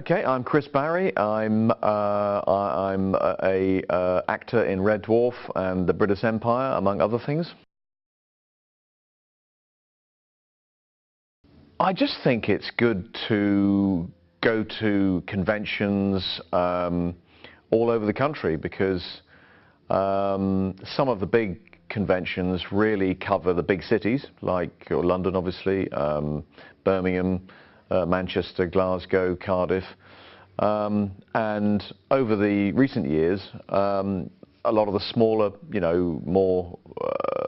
Okay, I'm Chris Barrie. I'm a actor in Red Dwarf and the Brittas Empire, among other things. I just think it's good to go to conventions all over the country because some of the big conventions really cover the big cities, like London, obviously, Birmingham, Manchester, Glasgow, Cardiff, and over the recent years, a lot of the smaller, more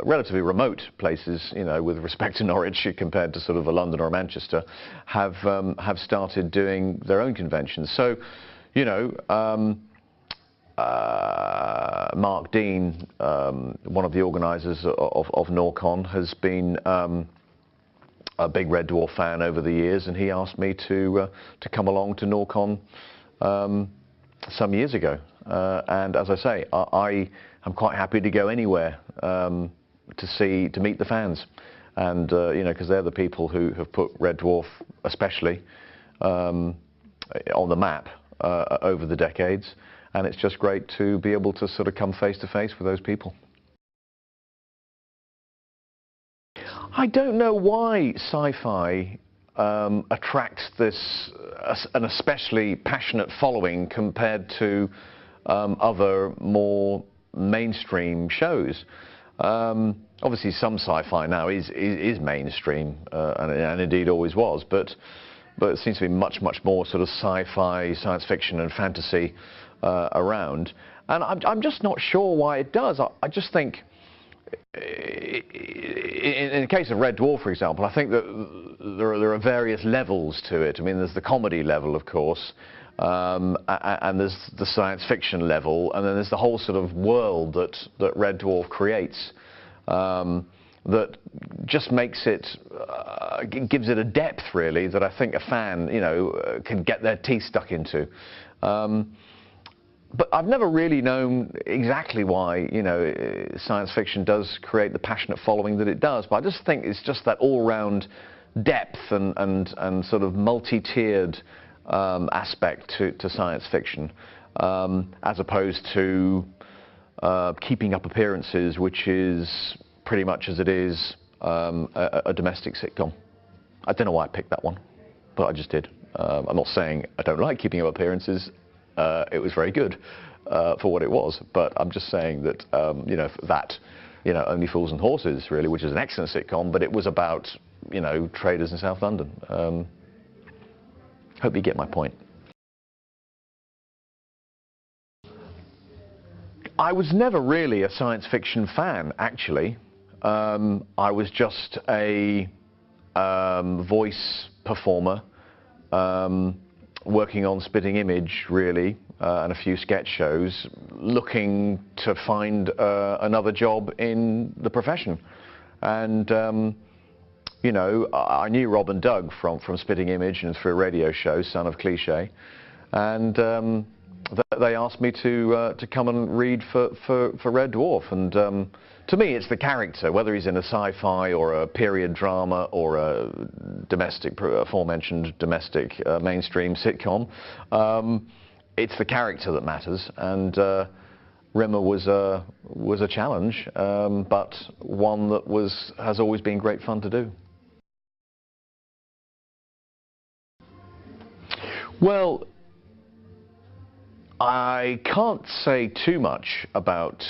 relatively remote places, with respect to Norwich compared to sort of a London or a Manchester, have started doing their own conventions. So, Mark Dean, one of the organisers of NOR-CONV, has been a big Red Dwarf fan over the years, and he asked me to come along to NOR-CONV some years ago. And as I say, I am quite happy to go anywhere to meet the fans, and because they're the people who have put Red Dwarf, especially, on the map over the decades, and it's just great to be able to sort of come face to face with those people. I don't know why sci-fi attracts an especially passionate following compared to other more mainstream shows. Obviously some sci-fi now is mainstream, and indeed always was, but it seems to be much more sort of sci-fi, science fiction and fantasy around, and I'm just not sure why it does. I just think in the case of Red Dwarf, for example, I think that there are various levels to it. I mean, there's the comedy level, of course, and there's the science fiction level, and then there's the whole sort of world that Red Dwarf creates, that just makes it, gives it a depth, really, that I think a fan, can get their teeth stuck into. But I've never really known exactly why, science fiction does create the passionate following that it does. But I just think it's just that all-round depth and sort of multi-tiered aspect to science fiction, as opposed to keeping up appearances, which is pretty much as it is a domestic sitcom. I don't know why I picked that one, but I just did. I'm not saying I don't like keeping up appearances. It was very good for what it was, but I'm just saying that Only Fools and Horses, really, which is an excellent sitcom, but it was about traders in South London. Hope you get my point. I was never really a science fiction fan, actually. I was just a voice performer, working on Spitting Image, really, and a few sketch shows, looking to find another job in the profession. And I knew Rob and Doug from Spitting Image and through a radio show, Son of Cliché, and they asked me to come and read for Red Dwarf. And to me, it's the character, whether he's in a sci-fi or a period drama or a domestic, aforementioned domestic mainstream sitcom. It's the character that matters, and Rimmer was a challenge, but one that has always been great fun to do. Well, I can't say too much about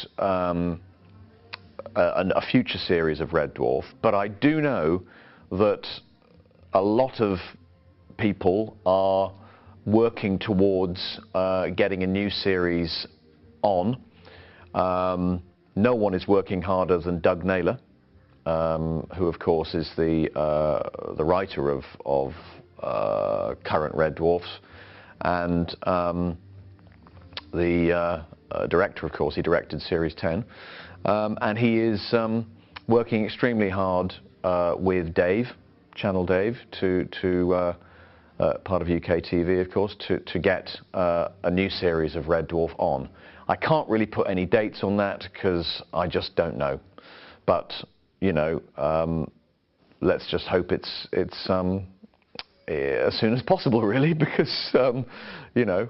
a future series of Red Dwarf, but I do know that a lot of people are working towards getting a new series on. No one is working harder than Doug Naylor, who of course is the writer of current Red Dwarfs, and the director, of course. He directed Series 10, and he is working extremely hard with Dave, Channel Dave, part of UK TV, of course, to get a new series of Red Dwarf on. I can't really put any dates on that because I just don't know. But let's just hope it's as soon as possible, really, because you know,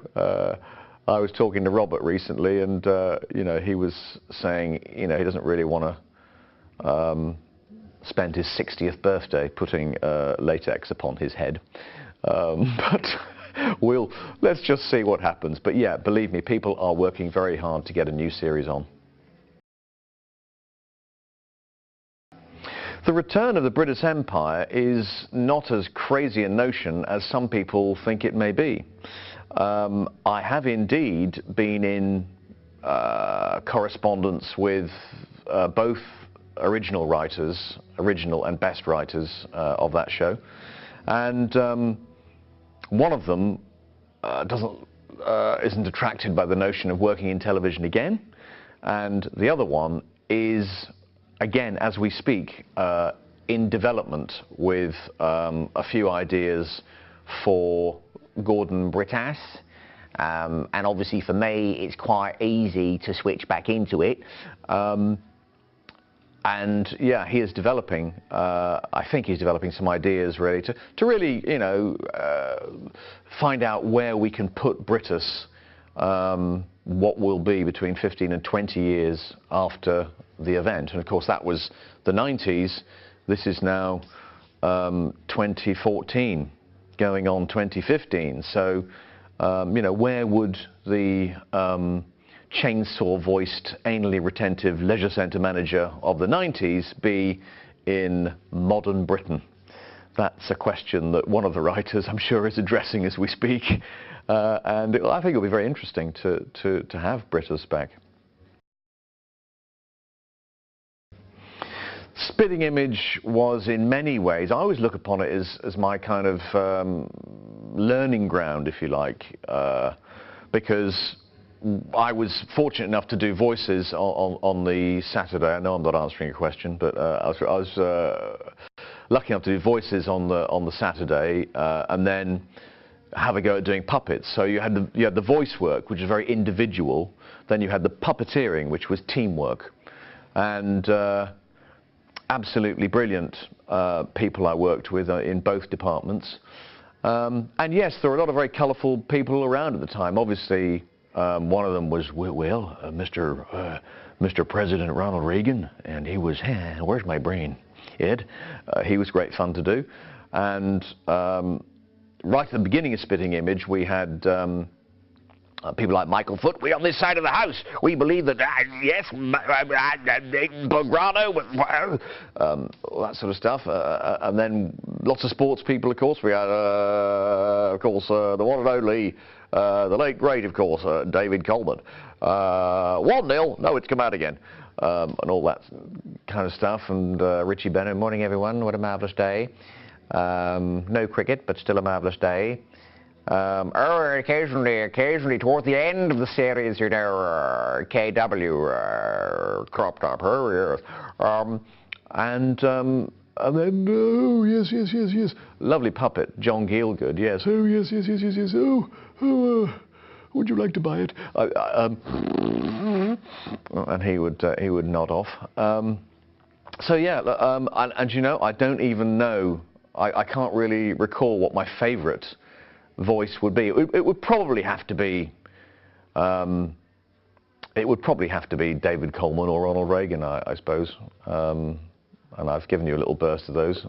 I was talking to Robert recently, and you know, he was saying, you know, he doesn't really want to spend his 60th birthday putting latex upon his head, but let's just see what happens. But yeah, believe me, people are working very hard to get a new series on. The return of the British Empire is not as crazy a notion as some people think it may be. I have indeed been in correspondence with both original and best writers of that show, and one of them isn't attracted by the notion of working in television again, and the other one is, again, as we speak, in development with a few ideas for Gordon Brittas. And obviously for me it's quite easy to switch back into it. And yeah, he is developing, I think he's developing some ideas really to really, you know, find out where we can put Brittas, what will be between 15 and 20 years after the event. And of course that was the 90s. This is now 2014 going on 2015. So you know, where would the chainsaw-voiced, anally retentive leisure centre manager of the 90s be in modern Britain? That's a question that one of the writers, I'm sure, is addressing as we speak, and I think it'll be very interesting to have Brittas back. Spitting Image was, in many ways, I always look upon it as my kind of learning ground, if you like, because I was fortunate enough to do voices on the Saturday. I know I'm not answering your question, but I was lucky enough to do voices on the Saturday, and then have a go at doing puppets. So you had the voice work, which is very individual. Then you had the puppeteering, which was teamwork, and absolutely brilliant people I worked with in both departments. And yes, there were a lot of very colourful people around at the time. Obviously, one of them was, Mr. President Ronald Reagan, and he was, where's my brain, Ed? He was great fun to do. And right at the beginning of Spitting Image, we had people like Michael Foot. We on this side of the house, we believe that, yes, Belgrano, all that sort of stuff. And then lots of sports people, of course. We had, of course, the one and only, the late great, of course, David Coleman. 1-0, no, it's come out again. And all that kind of stuff. And Richie Bennett, morning everyone, what a marvellous day. No cricket, but still a marvellous day. Occasionally towards the end of the series, you know, KW cropped up her, and then, oh, yes, lovely puppet, John Gielgud, yes, oh, yes, oh, would you like to buy it? And he would nod off. So yeah, and you know, I don't even know, I can't really recall what my favourite voice would be. It would probably have to be David Coleman or Ronald Reagan, I suppose. And I've given you a little burst of those.